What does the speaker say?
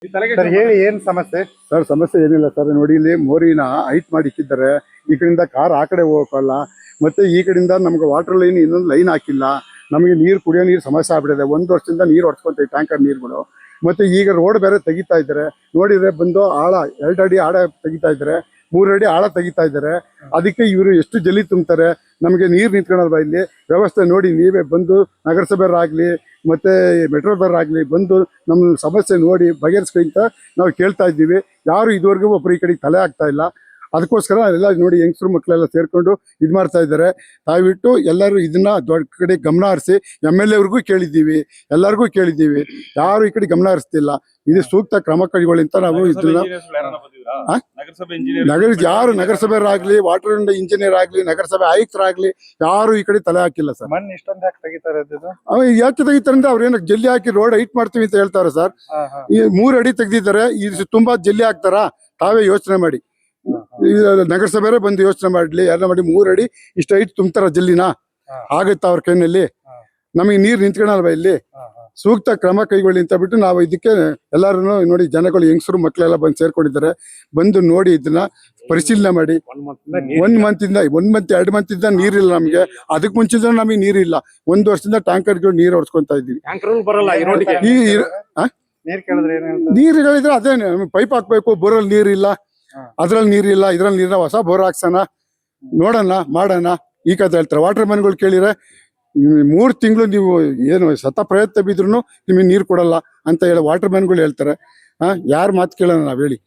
Sir ಹೇಳಿ ಏನ್ ಸಮಸ್ಯೆ? ಸರ್ ಸಮಸ್ಯೆ ಏನಿಲ್ಲ ಸರ್, ನೋಡಿ ಇಲ್ಲಿ ಮೋರಿನ ಹೈಟ್ ಮಾಡಿ ಇಕ್ಕಿದ್ದಾರೆ. ಈ ಕಡೆಯಿಂದ ಕಾರ್ ಆ ಕಡೆ ಹೋಗಲ್ಲ, ಮತ್ತೆ ಈ ಕಡೆಯಿಂದ ನಮ್ಗೆ ವಾಟರ್ ಲೈನ್ ಇನ್ನೊಂದು ಲೈನ್ ಹಾಕಿಲ್ಲ. ನಮಗೆ ನೀರು ಕುಡಿಯೋ ನೀರು ಸಮಸ್ಯೆ ಆಗ್ಬಿಟ್ಟಿದೆ. 1 ವರ್ಷದಿಂದ ನೀರು ಹೊಡ್ಸ್ಕೊಂತೀವಿ, ಟ್ಯಾಂಕರ್ ನೀರುಗಳು. ಮತ್ತೆ ಈಗ ರೋಡ್ ಬೇರೆ ತೆಗಿತಾ ಇದ್ದಾರೆ, ನೋಡಿದ್ರೆ ಬಂದು ಆಳ 2 ಅಡಿ ಆಳ ತೆಗಿತಾ ಇದ್ದಾರೆ, 3 ಅಡಿ ಆಳ ತೆಗಿತಾ ಇದ್ದಾರೆ. ಅದಕ್ಕೆ ಇವರು ಎಷ್ಟು ಜಲ್ಲಿ ತುಂಬ್ತಾರೆ, ನಮಗೆ ನೀರು ನಿಂತ್ಕೊಳ್ಳಲ್ವಾ ಇಲ್ಲಿ ವ್ಯವಸ್ಥೆ ನೋಡಿ ನೀವೇ ಬಂದು ನಗರಸಭೆಯವರಾಗಲಿ ಮತ್ತೆ ಮೆಟ್ರೋದವರಾಗಲಿ ಬಂದು ನಮ್ಮ ಸಮಸ್ಯೆ ನೋಡಿ ಬಗೆಹರಿಸ್ಕೊ ಅಂತ ನಾವು ಕೇಳ್ತಾ ಇದ್ದೀವಿ. ಯಾರು ಇದುವರೆಗೂ ಒಬ್ಬರು ಈ ಕಡೆಗೆ ತಲೆ ಆಗ್ತಾ ಇಲ್ಲ. ಅದಕ್ಕೋಸ್ಕರ ಎಲ್ಲ ನೋಡಿ ಯಂಗ್ಸ್ರು ಮಕ್ಕಳೆಲ್ಲ ಸೇರ್ಕೊಂಡು ಇದು ಮಾಡ್ತಾ ಇದ್ದಾರೆ. ದಯವಿಟ್ಟು ಎಲ್ಲರೂ ಇದನ್ನ ದೊಡ್ಡ ಕಡೆ ಗಮನ ಹರಿಸಿ. MLA ಅವ್ರಿಗೂ ಕೇಳಿದ್ದೀವಿ, ಎಲ್ಲರಿಗೂ ಕೇಳಿದ್ದೀವಿ, ಯಾರು ಈ ಕಡೆ ಗಮನ ಹರಿಸ್ತಿಲ್ಲ. ಇದು ಸೂಕ್ತ ಕ್ರಮ ಕೈಗೊಳ್ಳಿ ಅಂತ ನಾವು ಇದನ್ನ ಯಾರು ನಗರಸಭೆಯವರಾಗ್ಲಿ, ವಾಟರ್ ಅಂಡ್ ಇಂಜಿನಿಯರ್ ಆಗ್ಲಿ, ನಗರಸಭೆ ಆಯುಕ್ತರಾಗ್ಲಿ ಯಾರು ಈ ಕಡೆ ತಲೆ ಹಾಕಿಲ್ಲ ಸರ್. ಮಣ್ಣು ಇಷ್ಟೊಂದು ಯಾಕೆ ತೆಗಿತಾರೆ? ಯಾಕೆ ತೆಗಿತಾರೆ ಅಂದ್ರೆ ಅವ್ರೇನು ಜಲ್ಲಿ ಹಾಕಿ ರೋಡ್ ಹೈಟ್ ಮಾಡ್ತೀವಿ ಅಂತ ಹೇಳ್ತಾರೆ ಸರ್. ಈ 3 ಅಡಿ ತೆಗ್ದಿದ್ದಾರೆ, ಇದು ತುಂಬಾ ಜಲ್ಲಿ ಹಾಕ್ತಾರ? ತಾವೇ ಯೋಚನೆ ಮಾಡಿ. ನಗರಸಭೆ ಬಂದು ಯೋಚನೆ ಮಾಡ್ಲಿ, ಎಲ್ಲ ಮಾಡಿ 3 ಅಡಿ ಇಷ್ಟು ಹೈಟ್ ತುಂಬ್ತಾರ ಜಲ್ಲಿನ? ಆಗತ್ತ ಅವ್ರ ಕೈನಲ್ಲಿ? ನಮಗೆ ನೀರು ನಿಂತ್ಕೊಳಲ್ವಾ ಇಲ್ಲಿ? ಸೂಕ್ತ ಕ್ರಮ ಕೈಗೊಳ್ಳಿ ಅಂತ ಬಿಟ್ಟು ನಾವು ಇದಕ್ಕೆ ಎಲ್ಲಾರು ನೋಡಿ, ಜನಗಳು ಯಂಗ್ಸ್ರು ಮಕ್ಕಳೆಲ್ಲ ಬಂದು ಸೇರ್ಕೊಂಡಿದ್ದಾರೆ. ಬಂದು ನೋಡಿ ಇದನ್ನ ಪರಿಶೀಲನೆ ಮಾಡಿ. 1 ಮಂತ್ 2 ಮಂತ್ ಇಂದ ನೀರಿಲ್ಲ ನಮ್ಗೆ. ಅದಕ್ಕೆ ಮುಂಚಿದ ನಮಗೆ ನೀರಿಲ್ಲ. 1 ವರ್ಷದಿಂದ ಟ್ಯಾಂಕರ್ಗಳು ನೀರು ಹೊಡ್ಸ್ಕೊಂತ ಇದೀವಿ. ನೀರು ಹೇಳಿದ್ರೆ ಅದೇ ಪೈಪ್ ಹಾಕ್ಬೇಕು, ಬೋರಲ್ಲಿ ನೀರಿಲ್ಲ, ಅದ್ರಲ್ಲಿ ನೀರಿಲ್ಲ, ಇದ್ರಲ್ಲಿ ನೀರಿಲ್ಲ, ಹೊಸ ಬೋರ್ ಹಾಕ್ಸೋಣ, ನೋಡೋಣ, ಮಾಡೋಣ ಈ ಕಥೆ ಹೇಳ್ತಾರೆ. ವಾಟರ್ ಮ್ಯಾನ್ಗಳು ಕೇಳಿದ್ರೆ 3 ತಿಂಗಳು ನೀವು ಏನು ಪ್ರಯತ್ನ ಬಿದ್ರು ನಿಮಗೆ ನೀರು ಕೊಡಲ್ಲ ಅಂತ ಹೇಳಿ ವಾಟರ್ ಮ್ಯಾನ್ಗಳು ಹೇಳ್ತಾರೆ. ಯಾರು ಮಾತು ಕೇಳೋಣ ನಾವ್ ಹೇಳಿ?